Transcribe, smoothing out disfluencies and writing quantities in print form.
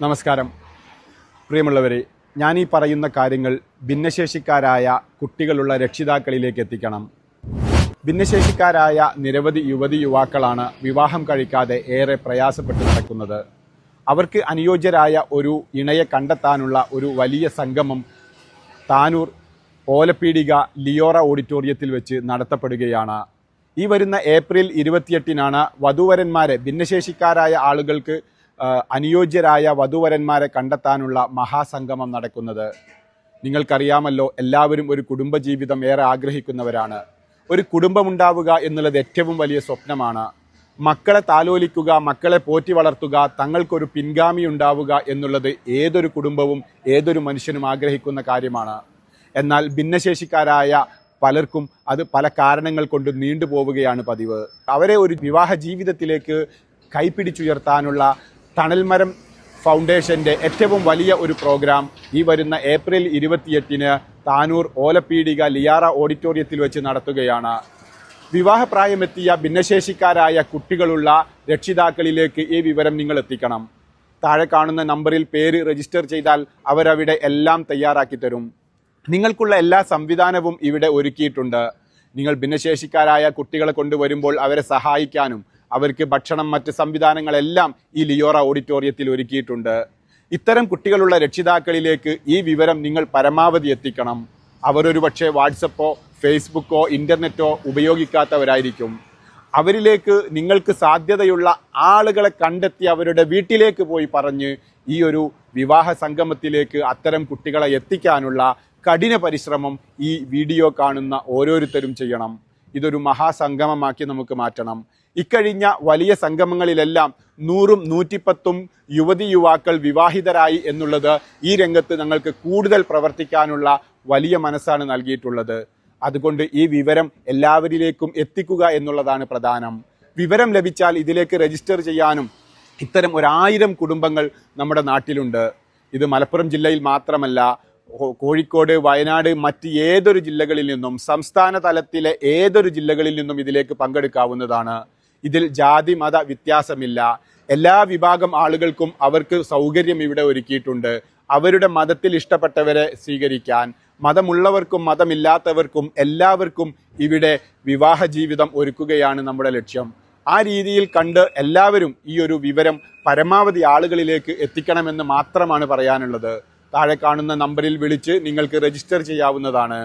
നമസ്കാരം പ്രിയമുള്ളവരെ, ഞാൻ ഈ പറയുന്ന കാര്യങ്ങൾ ഭിന്നശേഷിക്കാരായ കുട്ടികളുള്ള രക്ഷിതാക്കളിലേക്ക് എത്തിക്കണം. ഭിന്നശേഷിക്കാരായ നിരവധി യുവതി യുവാക്കളാണ് വിവാഹം കഴിക്കാതെ ഏറെ പ്രയാസപ്പെട്ട് നടക്കുന്നത്. അവർക്ക് അനുയോജ്യരായ ഒരു ഇണയെ കണ്ടെത്താനുള്ള ഒരു വലിയ സംഗമം താനൂർ ഓലപ്പീടിക ലിയോറ ഓഡിറ്റോറിയത്തിൽ വെച്ച് നടത്തപ്പെടുകയാണ്. ഈ വരുന്ന ഏപ്രിൽ 28-നാണ് വധൂവരന്മാരെ, ഭിന്നശേഷിക്കാരായ ആളുകൾക്ക് അനുയോജ്യരായ വധൂവരന്മാരെ കണ്ടെത്താനുള്ള മഹാസംഗമം നടക്കുന്നത്. നിങ്ങൾക്കറിയാമല്ലോ, എല്ലാവരും ഒരു കുടുംബജീവിതം ഏറെ ആഗ്രഹിക്കുന്നവരാണ്. ഒരു കുടുംബമുണ്ടാവുക എന്നുള്ളത് ഏറ്റവും വലിയ സ്വപ്നമാണ്. മക്കളെ താലോലിക്കുക, മക്കളെ പോറ്റി വളർത്തുക, തങ്ങൾക്കൊരു പിൻഗാമി ഉണ്ടാവുക എന്നുള്ളത് ഏതൊരു കുടുംബവും ഏതൊരു മനുഷ്യനും ആഗ്രഹിക്കുന്ന കാര്യമാണ്. എന്നാൽ ഭിന്നശേഷിക്കാരായ പലർക്കും അത് പല കാരണങ്ങൾ കൊണ്ട് നീണ്ടുപോവുകയാണ് പതിവ്. അവരെ ഒരു വിവാഹ ജീവിതത്തിലേക്ക് കൈപ്പിടിച്ചുയർത്താനുള്ള തണൽമരം ഫൗണ്ടേഷന്റെ ഏറ്റവും വലിയ ഒരു പ്രോഗ്രാം ഈ വരുന്ന ഏപ്രിൽ 28-ന് താനൂർ ഓലപ്പീടിക ലിയാറ ഓഡിറ്റോറിയത്തിൽ വെച്ച് നടത്തുകയാണ്. വിവാഹപ്രായമെത്തിയ ഭിന്നശേഷിക്കാരായ കുട്ടികളുള്ള രക്ഷിതാക്കളിലേക്ക് ഈ വിവരം നിങ്ങൾ എത്തിക്കണം. താഴെ കാണുന്ന നമ്പറിൽ പേര് രജിസ്റ്റർ ചെയ്താൽ അവരവിടെ എല്ലാം തയ്യാറാക്കി തരും. നിങ്ങൾക്കുള്ള എല്ലാ സംവിധാനവും ഇവിടെ ഒരുക്കിയിട്ടുണ്ട്. നിങ്ങൾ ഭിന്നശേഷിക്കാരായ കുട്ടികളെ കൊണ്ടുവരുമ്പോൾ അവരെ സഹായിക്കാനും അവർക്ക് ഭക്ഷണം, മറ്റ് സംവിധാനങ്ങളെല്ലാം ഈ ലിയോറ ഓഡിറ്റോറിയത്തിൽ ഒരുക്കിയിട്ടുണ്ട്. ഇത്തരം കുട്ടികളുള്ള രക്ഷിതാക്കളിലേക്ക് ഈ വിവരം നിങ്ങൾ പരമാവധി എത്തിക്കണം. അവരൊരു പക്ഷേ വാട്സപ്പോ ഫേസ്ബുക്കോ ഇന്റർനെറ്റോ ഉപയോഗിക്കാത്തവരായിരിക്കും. അവരിലേക്ക് നിങ്ങൾക്ക് സാധ്യതയുള്ള ആളുകളെ കണ്ടെത്തി അവരുടെ വീട്ടിലേക്ക് പോയി പറഞ്ഞ് ഈ ഒരു വിവാഹ സംഗമത്തിലേക്ക് അത്തരം കുട്ടികളെ എത്തിക്കാനുള്ള കഠിന പരിശ്രമം ഈ വീഡിയോ കാണുന്ന ഓരോരുത്തരും ചെയ്യണം. ഇതൊരു മഹാസംഗമമാക്കി നമുക്ക് മാറ്റണം. ഇക്കഴിഞ്ഞ വലിയ സംഗമങ്ങളിലെല്ലാം 100ഉം 110ഉം യുവതി യുവാക്കൾ വിവാഹിതരായി എന്നുള്ളത് ഈ രംഗത്ത് ഞങ്ങൾക്ക് കൂടുതൽ പ്രവർത്തിക്കാനുള്ള വലിയ മനസ്സാണ് നൽകിയിട്ടുള്ളത്. അതുകൊണ്ട് ഈ വിവരം എല്ലാവരിലേക്കും എത്തിക്കുക എന്നുള്ളതാണ് പ്രധാനം. വിവരം ലഭിച്ചാൽ ഇതിലേക്ക് രജിസ്റ്റർ ചെയ്യാനും ഇത്തരം 1000 കുടുംബങ്ങൾ നമ്മുടെ നാട്ടിലുണ്ട്. ഇത് മലപ്പുറം ജില്ലയിൽ മാത്രമല്ല, കോഴിക്കോട്, വയനാട്, മറ്റ് ഏതൊരു ജില്ലകളിൽ നിന്നും, സംസ്ഥാന തലത്തിലെ ഏതൊരു ജില്ലകളിൽ നിന്നും ഇതിലേക്ക് പങ്കെടുക്കാവുന്നതാണ്. ഇതിൽ ജാതി മത വ്യത്യാസമില്ല. എല്ലാ വിഭാഗം ആളുകൾക്കും അവർക്ക് സൗകര്യം ഇവിടെ ഒരുക്കിയിട്ടുണ്ട്. അവരുടെ മതത്തിൽ ഇഷ്ടപ്പെട്ടവരെ സ്വീകരിക്കാൻ, മതമുള്ളവർക്കും മതമില്ലാത്തവർക്കും എല്ലാവർക്കും ഇവിടെ വിവാഹ ജീവിതം ഒരുക്കുകയാണ് നമ്മുടെ ലക്ഷ്യം. ആ രീതിയിൽ കണ്ട് എല്ലാവരും ഈ ഒരു വിവരം പരമാവധി ആളുകളിലേക്ക് എത്തിക്കണമെന്ന് മാത്രമാണ് പറയാനുള്ളത്. താഴെ കാണുന്ന നമ്പറിൽ വിളിച്ച് നിങ്ങൾക്ക് രജിസ്റ്റർ ചെയ്യാവുന്നതാണ്.